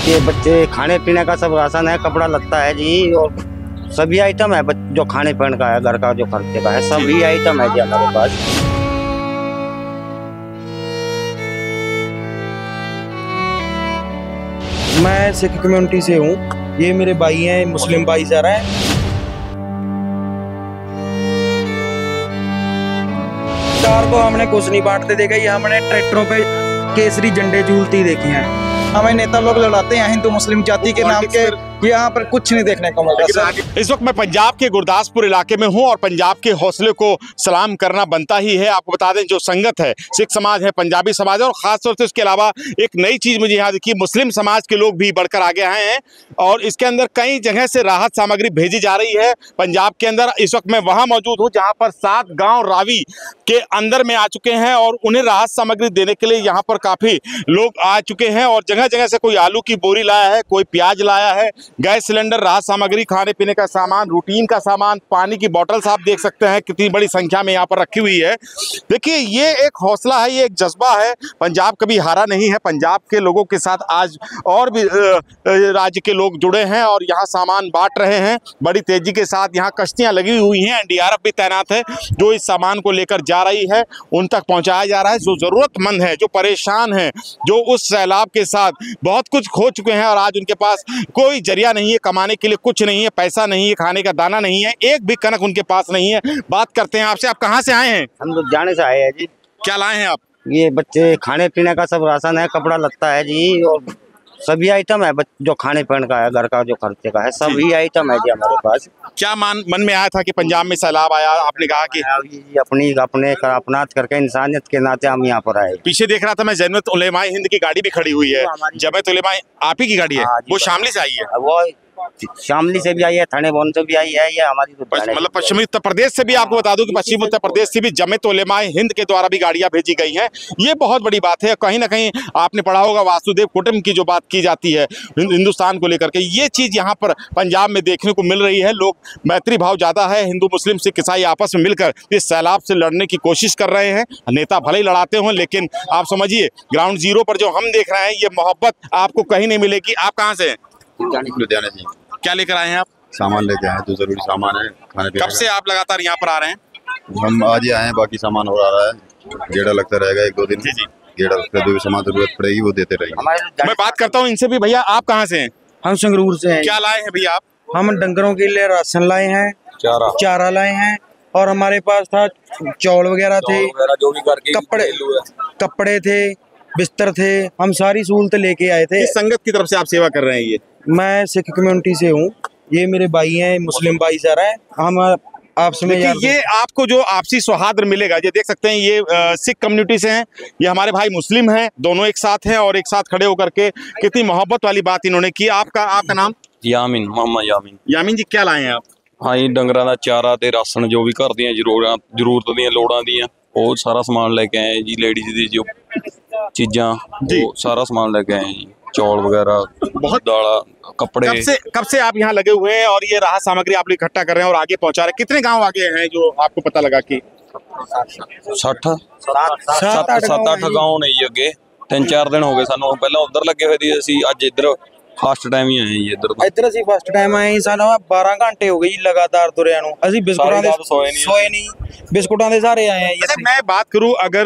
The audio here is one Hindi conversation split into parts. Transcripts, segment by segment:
ये बच्चे खाने पीने का सब राशन है, कपड़ा लगता है जी, और सभी आइटम है जो खाने पीने का है, घर का जो खर्चे का है, सभी आइटम है जी हमारे पास। मैं सिख कम्युनिटी से हूँ, ये मेरे भाई हैं, मुस्लिम भाईचारा है। सरकार को हमने कुछ नहीं बांटते देखा, ये हमने ट्रैक्टरों पे केसरी झंडे झूलते देखे हैं। हमें नेता लोग लड़ाते हैं हिंदू मुस्लिम जाति के नाम के, यहाँ पर कुछ नहीं देखने को मिल रहा। इस वक्त मैं पंजाब के गुरदासपुर इलाके में हूं और पंजाब के हौसले को सलाम करना बनता ही है। आपको बता दें, जो संगत है, सिख समाज है, पंजाबी समाज है, और खासतौर से उसके अलावा एक नई चीज मुझे यहाँ दिखी, मुस्लिम समाज के लोग भी बढ़कर आगे आए हैं और इसके अंदर कई जगह से राहत सामग्री भेजी जा रही है पंजाब के अंदर। इस वक्त मैं वहां मौजूद हूँ जहां पर 7 गाँव रावी के अंदर में आ चुके हैं और उन्हें राहत सामग्री देने के लिए यहाँ पर काफी लोग आ चुके हैं और जगह जगह से कोई आलू की बोरी लाया है, कोई प्याज लाया है, गैस सिलेंडर, राहत सामग्री, खाने पीने का सामान, रूटीन का सामान, पानी की बोतल्स आप देख सकते हैं कितनी बड़ी संख्या में यहाँ पर रखी हुई है। देखिए, ये एक हौसला है, ये एक जज्बा है। पंजाब कभी हारा नहीं है। पंजाब के लोगों के साथ आज और भी राज्य के लोग जुड़े हैं और यहाँ सामान बांट रहे हैं बड़ी तेजी के साथ। यहाँ कश्तियाँ लगी हुई हैं, एनडीआरएफ भी तैनात है जो इस सामान को लेकर जा रही है, उन तक पहुँचाया जा रहा है। जो ज़रूरतमंद है, जो परेशान है, जो उस सैलाब के साथ बहुत कुछ खो चुके हैं और आज उनके पास कोई जरिया नहीं है, कमाने के लिए कुछ नहीं है, पैसा नहीं है, खाने का दाना नहीं है, एक भी कनक उनके पास नहीं है। बात करते हैं आपसे। आप कहाँ से आए हैं? हम लोग जाने से आए हैं जी। क्या लाए हैं आप? ये बच्चे खाने पीने का सब राशन है, कपड़ा लगता है जी, और सभी आइटम है जो खाने पीने का है, घर का जो खर्चे का है, सभी आइटम है जी हमारे पास। क्या मन में आया था कि पंजाब में सैलाब आया, आपने कहा कि अपने अपनात करके इंसानियत के नाते हम यहाँ पर आए? पीछे देख रहा था मैं, जमीयत उलेमाए हिंद की गाड़ी भी खड़ी हुई है। जमीयत उलेमाए आप ही की गाड़ी है? वो शामली से आई है? वो शामली से भी आई है, थाने भवन से भी आई है, ये हमारी मतलब पश्चिमी उत्तर प्रदेश से भी। आपको बता दूं कि पश्चिमी उत्तर प्रदेश से भी जमीयत उलेमाए हिंद के द्वारा भी गाड़ियां भेजी गई हैं। ये बहुत बड़ी बात है। कहीं ना कहीं आपने पढ़ा होगा वासुदेव कुटुंब की जो बात की जाती है हिंदुस्तान को लेकर के, ये चीज़ यहाँ पर पंजाब में देखने को मिल रही है। लोग मैत्री भाव ज़्यादा है, हिंदू मुस्लिम सिख ईसाई आपस में मिलकर इस सैलाब से लड़ने की कोशिश कर रहे हैं। नेता भले ही लड़ाते हों, लेकिन आप समझिए ग्राउंड जीरो पर जो हम देख रहे हैं, ये मोहब्बत आपको कहीं नहीं मिलेगी। आप कहाँ से हैं? लुधियाना से। क्या लेकर आए हैं आप? सामान लेके आए, जो जरूरी सामान है खाने पीने। कब से आप लगातार यहाँ पर आ रहे हैं? हम आज ही आए हैं, बाकी सामान और आ रहा है, गेड़ा लगता रहेगा 1-2 दिन। जी। गेड़ा लगता है, जो भी सामान जरूरत पड़ेगी वो देते रहेंगे। मैं बात करता हूँ इनसे भी। भैया, आप कहाँ से हैं? हम संगरूर से हैं। क्या लाए हैं भैया आप? हम डंगरों के लिए राशन लाए हैं, चारा लाए हैं, और हमारे पास था चौल वगैरह थे, जो भी करके कपड़े थे, बिस्तर थे, हम सारी सहूलतें लेके आए थे। इस संगत की तरफ से आप सेवा कर रहे हैं? ये मैं सिख कम्युनिटी से हूँ, ये मेरे भाई हैं, मुस्लिम भाईचारा है। हम आपस में ये आपको जो आपसी सौहार्द मिलेगा, ये देख सकते हैं, ये सिख कम्युनिटी से हैं, ये हमारे भाई मुस्लिम हैं, दोनों एक साथ हैं और एक साथ खड़े होकर के कितनी मोहब्बत वाली बात इन्होंने की। आपका नाम? यामीन, मोहम्मद यामीन। यामीन जी, क्या लाए हैं आप? हाँ जी, डंगरां दा चारा ते राशन, जो भी घर ਦੀਆਂ ਜ਼ਰੂਰਤ ਦੀਆਂ ਲੋੜਾਂ ਦੀਆਂ, ਉਹ ਸਾਰਾ ਸਮਾਨ ਲੈ ਕੇ ਆਏ ਜੀ। ਲੇਡੀਜ਼ ਦੀ ਜੋ ਚੀਜ਼ਾਂ, ਉਹ ਸਾਰਾ ਸਮਾਨ ਲੈ ਕੇ ਆਏ जी, चौल वगैरह, बहुत दाला, कपड़े। कब से आप यहाँ लगे हुए हैं और ये राहत सामग्री आप इकट्ठा कर रहे हैं और आगे पहुंचा रहे हैं? कितने गांव आगे हैं जो आपको पता लगा कि 7-8 गांव ने जी अगे? 3-4 दिन हो गए सानू, पहला उधर लगे हुए थे, ਅਸੀਂ ਅੱਜ ਇੱਧਰ फस्ट टाइम ही आए जी। ਇੱਧਰ ਅਸੀਂ ਫਸਟ ਟਾਈਮ ਆਏ ਜੀ। ਸਾਨੂੰ 12 ਘੰਟੇ ਹੋ ਗਏ ਜੀ ਲਗਾਤਾਰ ਤੁਰਿਆਂ ਨੂੰ। ਅਸੀਂ ਬਿਸਕੁਟਾਂ ਦੇ ਸੋਏ ਨਹੀਂ, ਬਿਸਕੁਟਾਂ ਦੇ ਸਾਰੇ आए हैं जी। अच्छा, मैं बात करूं, अगर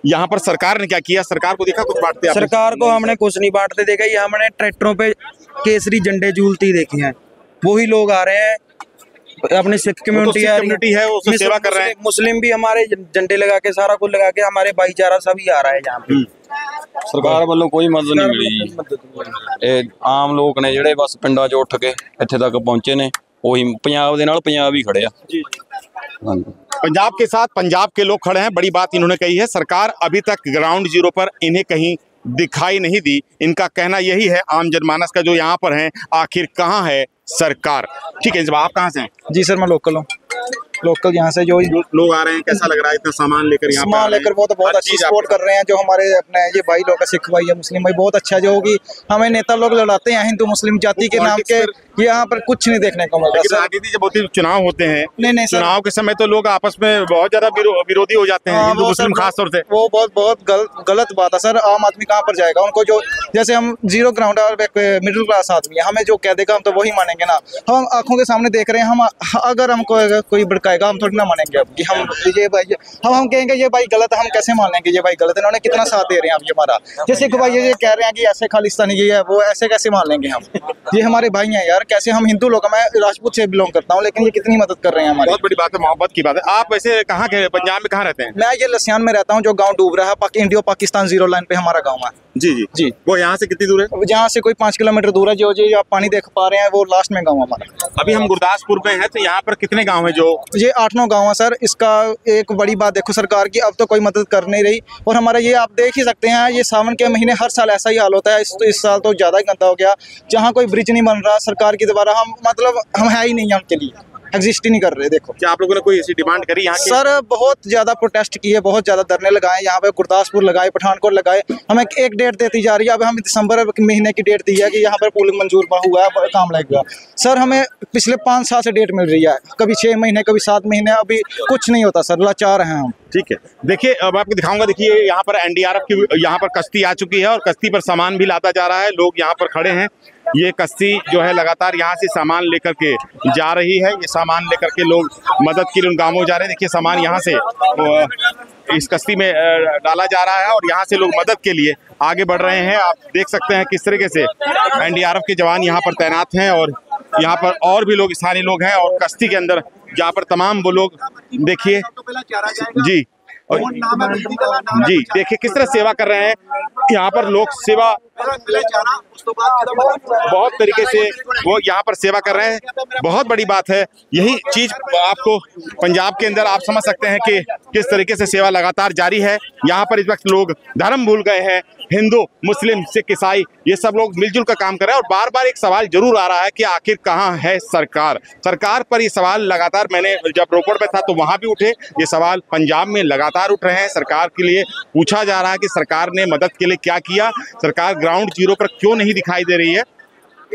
यहाँ पर सरकार ने क्या किया? सरकार को देखा कुछ बांटते? सरकार को हमने कुछ नहीं बांटते देखा, ये हमने ट्रैक्टरों पे केसरी झंडे झूलते देखे हैं। वही लोग आ रहे हैं, अपनी सिख कम्युनिटी है, उसमें सेवा कर रहे हैं। मुस्लिम भी हमारे झंडे लगा के, सारा कुछ लगा के, हमारे भाईचारा सभी आ रहा है यहाँ पे। ਸਰਕਾਰ ਵੱਲੋਂ ਕੋਈ ਮਦਦ ਨਹੀਂ ਮਿਲੀ ਜੀ। ਇਹ ਆਮ ਲੋਕ ਨੇ ਜਿਹੜੇ ਬਸ ਪਿੰਡਾਂ 'ਚੋਂ ਉੱਠ ਕੇ ਇੱਥੇ ਤੱਕ ਪਹੁੰਚੇ ਨੇ, ਉਹੀ ਪੰਜਾਬ ਦੇ ਨਾਲ ਪੰਜਾਬ ही खड़े हैं। पंजाब के साथ पंजाब के लोग खड़े हैं। बड़ी बात इन्होंने कही है, सरकार अभी तक ग्राउंड जीरो पर इन्हें कहीं दिखाई नहीं दी। इनका कहना यही है, आम जनमानस का जो यहाँ पर है, आखिर कहाँ है सरकार? ठीक है, जब आप कहाँ से हैं? जी सर, मैं लोकल हूँ। लोकल यहाँ से जो लोग आ रहे हैं, कैसा लग रहा है इतना सामान लेकर यहाँ पे आ सामान रहे लेकर हैं? वो तो बहुत हर अच्छी चीज़ सपोर्ट कर रहे हैं। जो हमारे अपने ये भाई लोग हैं, सिख भाई है, मुस्लिम भाई, बहुत अच्छा जो कि हमें नेता लोग लड़ाते हैं हिंदू मुस्लिम जाति के नाम के, यहाँ पर कुछ नहीं देखने को मिलता लेकिन सर। राजनीति जब होती है, चुनाव होते हैं, नहीं सर, चुनाव के समय तो लोग आपस में बहुत ज्यादा विरोधी हो जाते हैं, हाँ, हिंदू वो मुस्लिम सर, खास तौर से। वो बहुत गलत बात है सर। आम आदमी कहाँ पर जाएगा? उनको जो जैसे हम जीरो ग्राउंड और मिडिल क्लास आदमी है, हमें जो कह देगा हम तो वही मानेंगे ना। हम आंखों के सामने देख रहे हैं, हम अगर हमको कोई भड़काएगा हम थोड़ी ना मानेंगे अब कि हम ये भाई, हम कहेंगे ये भाई गलत है, हम कैसे मान लेंगे ये भाई गलत है? इन्होंने कितना साथ दे रहे हैं अब ये हमारा। जैसे कि भाई ये कह रहे हैं कि ऐसे खालिस्तानी ये है वो, ऐसे कैसे मान लेंगे हम? ये हमारे भाई हैं यार, कैसे हम हिंदू लोग, मैं राजपूत से बिलोंग करता हूँ, लेकिन ये कितनी मदद कर रहे हैं हमारी। बहुत बड़ी बात है, मोहब्बत की बात है। आप वैसे कहाँ के, पंजाब में कहाँ रहते हैं? मैं ये लसियान में रहता हूँ, जो गाँव डूब रहा है, इंडियो पाकिस्तान जीरो लाइन पे हमारा गाँव है। जी जी जी। वो यहाँ से कितनी दूर है? जहाँ से कोई 5 किलोमीटर दूर है, जो आप पानी देख पा रहे हैं वो लास्ट में गाँव हमारा। अभी हम गुरदासपुर में हैं, तो यहाँ पर कितने गांव हैं? जो ये 8-9 गाँव है सर। इसका एक बड़ी बात देखो सरकार की, अब तो कोई मदद कर नहीं रही। और हमारा ये आप देख ही सकते हैं, ये सावन के महीने हर साल ऐसा ही हाल होता है। इस साल तो ज़्यादा ही गंदा हो गया। जहाँ कोई ब्रिज नहीं बन रहा सरकार के द्वारा, हम है ही नहीं है उनके लिए, एग्जिस्ट ही नहीं कर रहे। देखो क्या आप लोगों ने कोई ऐसी डिमांड करी यहाँ की? सर बहुत ज़्यादा प्रोटेस्ट किए, बहुत ज़्यादा धरने लगाए, यहाँ पे गुरदासपुर लगाए, पठानकोट लगाए। हमें एक डेट देती जा रही है। अब हमें दिसंबर महीने की डेट दी है कि यहाँ पर पुल मंजूर हुआ है, काम लगेगा। सर हमें पिछले 5 साल से डेट मिल रही है, कभी 6 महीने, कभी 7 महीने, अभी कुछ नहीं होता सर। लाचार हैं हम। ठीक है, देखिए अब आपको दिखाऊंगा। देखिए यहाँ पर एनडीआरएफ की यहाँ पर कश्ती आ चुकी है और कश्ती पर सामान भी लाता जा रहा है। लोग यहाँ पर खड़े हैं। ये कश्ती जो है लगातार यहाँ से सामान लेकर के जा रही है। ये सामान लेकर के लोग मदद के लिए उन गाँवों जा रहे हैं। देखिए सामान यहाँ से इस कश्ती में डाला जा रहा है और यहाँ से लोग मदद के लिए आगे बढ़ रहे हैं। आप देख सकते हैं किस तरीके से एनडीआरएफ के जवान यहाँ पर तैनात हैं और यहाँ पर और भी लोग, स्थानीय लोग हैं। और कश्ती के अंदर यहाँ पर तमाम वो लोग, देखिए जी, और जी देखिए किस तरह सेवा कर रहे हैं। यहाँ पर लोग सेवा बहुत तरीके से वो यहाँ पर सेवा कर रहे हैं। बहुत बड़ी बात है। यही चीज आपको पंजाब के अंदर आप समझ सकते हैं कि किस तरीके से सेवा लगातार जारी है। यहाँ पर इस वक्त लोग धर्म भूल गए हैं। हिंदू, मुस्लिम, सिख, ईसाई, ये सब लोग मिलजुल कर काम कर रहे हैं। और बार बार एक सवाल जरूर आ रहा है कि आखिर कहाँ है सरकार? सरकार पर ये सवाल लगातार, मैंने जब रोपड़ पे था तो वहाँ भी उठे ये सवाल, पंजाब में लगातार उठ रहे हैं। सरकार के लिए पूछा जा रहा है कि सरकार ने मदद के लिए क्या किया, सरकार ग्राउंड जीरो पर क्यों नहीं दिखाई दे रही है।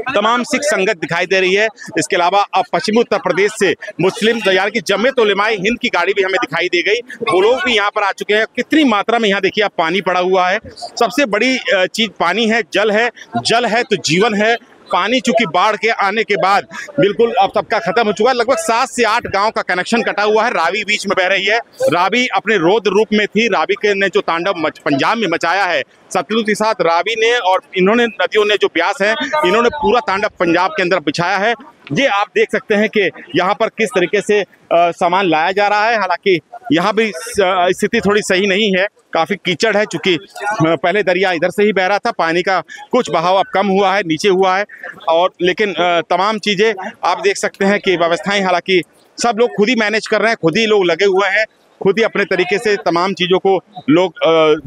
तमाम सिख संगत दिखाई दे रही है। इसके अलावा अब पश्चिमी उत्तर प्रदेश से मुस्लिम यानी कि जमीयत उलेमाए हिंद की गाड़ी भी हमें दिखाई दे गई। वो लोग भी यहाँ पर आ चुके हैं। कितनी मात्रा में यहाँ देखिए आप पानी पड़ा हुआ है। सबसे बड़ी चीज पानी है, जल है। जल है तो जीवन है। पानी चूंकि बाढ़ के आने के बाद बिल्कुल अब सबका खत्म हो चुका है। लगभग 7 से 8 गांव का कनेक्शन कटा हुआ है। रावी बीच में बह रही है। रावी अपने रौद्र रूप में थी। रावी के ने जो तांडव पंजाब में मचाया है, सतलुज के साथ रावी ने और इन्होंने नदियों ने जो ब्यास है, इन्होंने पूरा तांडव पंजाब के अंदर बिछाया है। ये आप देख सकते हैं कि यहाँ पर किस तरीके से सामान लाया जा रहा है। हालांकि यहाँ भी स्थिति थोड़ी सही नहीं है, काफ़ी कीचड़ है। चूँकि पहले दरिया इधर से ही बह रहा था, पानी का कुछ बहाव अब कम हुआ है, नीचे हुआ है। और लेकिन तमाम चीज़ें आप देख सकते हैं कि व्यवस्थाएं, हालांकि सब लोग खुद ही मैनेज कर रहे हैं, खुद ही लोग लगे हुए हैं, खुद ही अपने तरीके से तमाम चीज़ों को लोग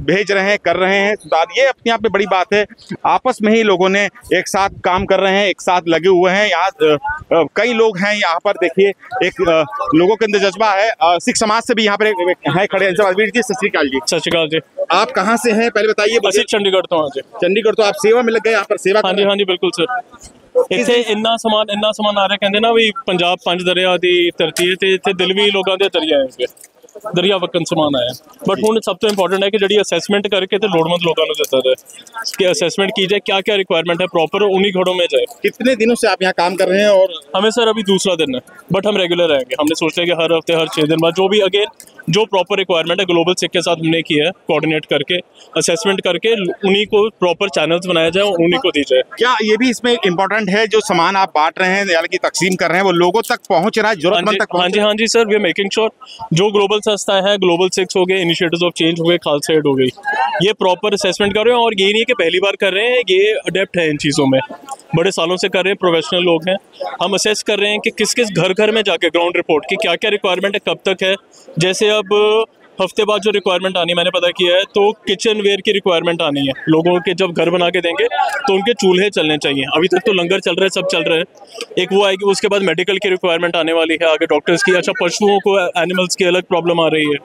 भेज रहे हैं, कर रहे हैं। ये अपने आप में बड़ी बात है। आपस में ही लोगों ने एक साथ काम कर रहे हैं, एक साथ लगे हुए हैं। यहाँ कई लोग हैं यहाँ पर, देखिए एक लोगों के अंदर जज्बा है। सिख समाज से भी यहाँ पर है खड़े हैं। जी सत श्री अकाल जी। सत श्री अकाल जी। आप कहाँ से हैं पहले बताइए? ਅਸੀਂ ਚੰਡੀਗੜ੍ਹ ਤੋਂ ਹਾਂ ਜੀ। चंडीगढ़ तो आप सेवा में लग गए, यहाँ पर सेवा कर ਹਾਂਜੀ रहे हैं। ਹਾਂਜੀ ਬਿਲਕੁਲ ਸਰ। ਇੱਥੇ ਇੰਨਾ ਸਮਾਨ ਆ ਰਿਹਾ, ਕਹਿੰਦੇ ਨਾ ਵੀ ਪੰਜਾਬ 5 ਦਰਿਆ ਦੀ ਧਰਤੀ ਹੈ ਤੇ ਇੱਥੇ ਦਿਲ ਵੀ ਲੋਕਾਂ ਦੇ ਦਰਿਆ ਹੈ, ਦਰਿਆ ਵਕਨ ਸਮਾਨ ਆਇਆ। ਬਟ ਹੁਣ ਸਭ ਤੋਂ ਇੰਪੋਰਟੈਂਟ ਹੈ ਕਿ ਜਿਹੜੀ ਅਸੈਸਮੈਂਟ ਕਰਕੇ ਤੇ ਲੋੜਵੰਦ ਲੋਕਾਂ ਨੂੰ ਦਿੱਤਾ ਜਾਏ कि असेसमेंट की जाए, क्या क्या रिक्वायरमेंट है प्रॉपर, उन्हीं घड़ों में जाए। कितने दिनों से आप यहाँ काम कर रहे हैं? और हमें सर अभी दूसरा दिन है, बट हम रेगुलर रहेंगे। हमने सोचा है कि हर हफ्ते, हर 6 दिन बाद जो भी अगेन जो प्रॉपर रिक्वायरमेंट है ग्लोबल सिख के साथ हमने की है, कोऑर्डिनेट करके असेसमेंट करके उन्हीं को प्रॉपर चैनल्स बनाया जाए और उन्हीं को दी जाए। क्या ये भी इसमें इम्पोर्टेंट है, जो सामान आप बांट रहे हैं यानी कि तकसीम कर रहे हैं, वो लोगों तक पहुँच रहा है, जरूरतमंद तक? हाँ जी sir, we are making sure जो ग्लोबल संस्था है, ग्लोबल सिक्स हो गए, इनिशिएटिव्स ऑफ चेंज हो गए, खालसा एड हो गई, ये प्रॉपर असेसमेंट कर रहे हैं। और ये नहीं है कि पहली बार कर रहे हैं, ये अडेप्ट है इन चीज़ों में, बड़े सालों से कर रहे हैं, प्रोफेशनल लोग हैं। हम असेस कर रहे हैं कि किस किस घर घर में जाके ग्राउंड रिपोर्ट की क्या क्या रिक्वायरमेंट है, कब तक है। जैसे अब हफ्ते बाद जो रिक्वायरमेंट आनी है मैंने पता किया है, तो किचन वेयर की रिक्वायरमेंट आनी है लोगों के। जब घर बना के देंगे तो उनके चूल्हे चलने चाहिए। अभी तक तो लंगर चल रहे हैं, सब चल रहे हैं। एक वो आएगी, उसके बाद मेडिकल की रिक्वायरमेंट आने वाली है, आगे डॉक्टर्स की। अच्छा, पशुओं को, एनिमल्स की अलग प्रॉब्लम आ रही है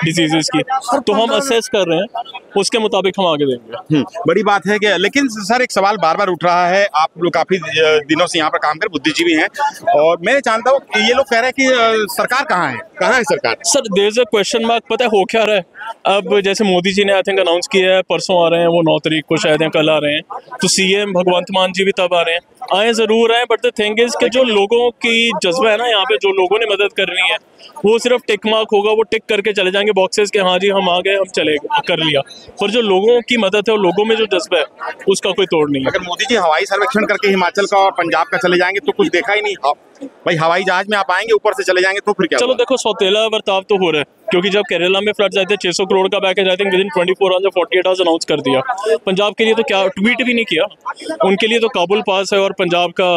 डिजीजेस की, तो हम असेस कर रहे हैं, उसके मुताबिक हम आगे देंगे। बड़ी बात है कि, लेकिन सर एक सवाल बार बार उठ रहा है, आप लोग काफी दिनों से यहाँ पर काम कर, बुद्धिजीवी हैं, और मैं जानता हूँ कि ये लोग कह रहे हैं कि सरकार कहाँ है सरकार? Sir there is a question mark. पता है हो क्या रहा है? अब जैसे मोदी जी ने आई थिंक अनाउंस किया है, परसों आ रहे हैं वो, 9 तारीख को शायद, या कल आ रहे हैं, तो सीएम भगवंत मान जी भी तब आ रहे हैं। आए जरूर आए, बट द थिंग इज कि जो लोगों की जज्बा है ना यहाँ पे, जो लोगों ने मदद करनी है, वो सिर्फ टिक मार्क होगा, वो टिक करके चले जाएंगे बॉक्सेस के, हाँ जी हम आ गए, हम चले कर लिया। पर जो लोगों की मदद है और लोगों में जो जज्बा है, उसका कोई तोड़ नहीं है। अगर मोदी जी हवाई सर्वेक्षण करके हिमाचल का और पंजाब का चले जाएंगे तो कुछ देखा ही नहीं। भाई हवाई जहाज में आप आएंगे, ऊपर से चले जाएंगे तो फिर क्या? चलो देखो, सौतेला बर्ताव तो हो रहा है, क्योंकि जब केरला में फ्लड्स आए थे 600 करोड़ का package I think within 24 hours या 48 आवर्स अनाउंस कर दिया। पंजाब के लिए तो क्या ट्वीट भी नहीं किया, उनके लिए तो काबुल पास है और पंजाब का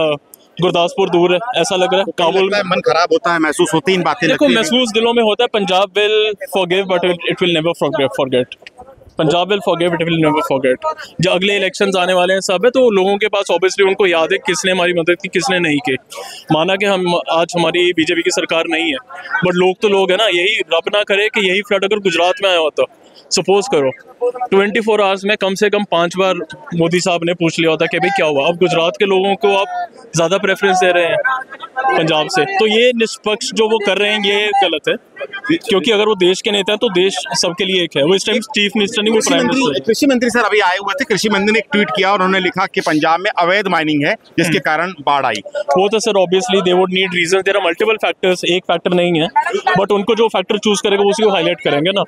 गुरदासपुर दूर है, ऐसा लग रहा है। काबुल में मन खराब होता है, महसूस होती है इन बातें। देखो, महसूस दिलों में होता है। Punjab will forgive but it will never forget. Punjab will forgive, it will never forget. जो अगले इलेक्शंस आने वाले हैं सब है, तो लोगों के पास ऑब्वियसली उनको याद है किसने हमारी मदद की, किसने नहीं की। माना कि हम आज हमारी बीजेपी की सरकार नहीं है, बट लोग तो लोग है ना। यही रब ना करे कि यही फ्लड अगर गुजरात में आया होता, सपोज करो 24 आवर्स में कम से कम 5 बार मोदी साहब ने पूछ लिया होता कि भाई क्या हुआ। अब गुजरात के लोगों को आप ज़्यादा प्रेफरेंस दे रहे हैं पंजाब से, तो ये निष्पक्ष जो वो कर रहे हैं ये गलत है। क्योंकि अगर वो देश के नेता है तो देश सबके लिए एक है। वो इस टाइम चीफ मिनिस्टर नहीं, वो प्राइम मिनिस्टर। कृषि मंत्री सर अभी आए हुए थे, कृषि मंत्री ने एक ट्वीट किया और उन्होंने लिखा कि पंजाब में अवैध माइनिंग है जिसके कारण बाढ़ आई। वो तो sir obviously they would need reason, there are multiple factors, एक फैक्टर नहीं है, बट उनको जो फैक्टर चूज करेगा उसी को हाईलाइट करेंगे ना।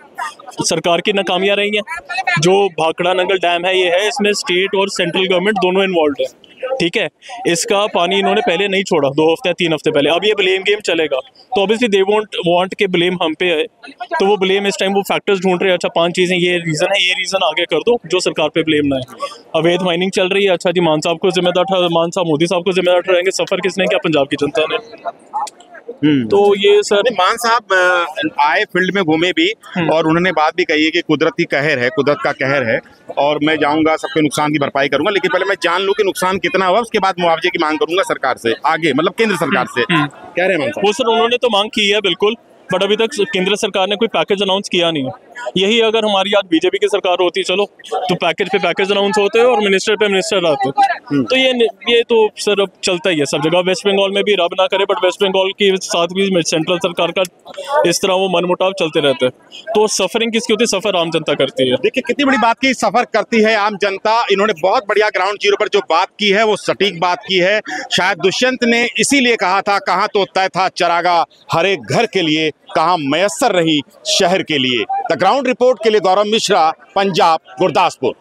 सरकार की नाकामियां रही हैं। जो भाखड़ा नंगल डैम है, ये है, इसमें स्टेट और सेंट्रल गवर्नमेंट दोनों इन्वॉल्व है, ठीक है। इसका पानी इन्होंने पहले नहीं छोड़ा, 2 हफ्ते या 3 हफ्ते पहले। अब ये ब्लेम गेम चलेगा, तो ऑब्वियसली दे वोंट वांट के ब्लेम हम पे है, तो वो ब्लेम इस टाइम वो फैक्टर्स ढूंढ रहे हैं। अच्छा 5 चीजें, ये रीजन है, ये रीजन आगे कर दो जो सरकार पे ब्लेम ना है। अवैध माइनिंग चल रही है, अच्छा जी मान साहब को जिम्मेदार, मान साहब मोदी साहब को जिम्मेदार ठहराएंगे। सफर किसने किया? पंजाब की जनता ने। तो ये सर मान साहब आए, फील्ड में घूमे भी और उन्होंने बात भी कही है कि कुदरती कहर है, कुदरत का कहर है, और मैं जाऊंगा सबके नुकसान की भरपाई करूंगा, लेकिन पहले मैं जान लूं कि नुकसान कितना हुआ, उसके बाद मुआवजे की मांग करूंगा सरकार से, आगे मतलब केंद्र सरकार से कह रहे हैं मान साहब। वो सर उन्होंने तो मांग की है बिल्कुल, बट अभी तक केंद्र सरकार ने कोई पैकेज अनाउंस किया नहीं है। यही अगर हमारी आज बीजेपी की सरकार होती, चलो तो पैकेज पे पैकेज अनाउंस होते हैं और मिनिस्टर पे मिनिस्टर आते। तो ये तो सर अब चलता ही है सब जगह। वेस्ट बंगाल में भी, रब ना करे, बट वेस्ट बंगाल के साथ भी सेंट्रल सरकार का इस तरह वो मनमुटाव चलते रहते हैं। तो सफरिंग किसकी होती है? सफर आम जनता करती है। देखिए कितनी बड़ी बात की, सफर करती है आम जनता। इन्होंने बहुत बढ़िया ग्राउंड जीरो पर जो बात की है वो सटीक बात की है। शायद दुष्यंत ने इसीलिए कहा था, कहाँ तो तय था चरागा हर एक घर के लिए, कहाँ मयस्सर रही शहर के लिए। द ग्राउंड रिपोर्ट के लिए गौरव मिश्रा, पंजाब, गुरदासपुर।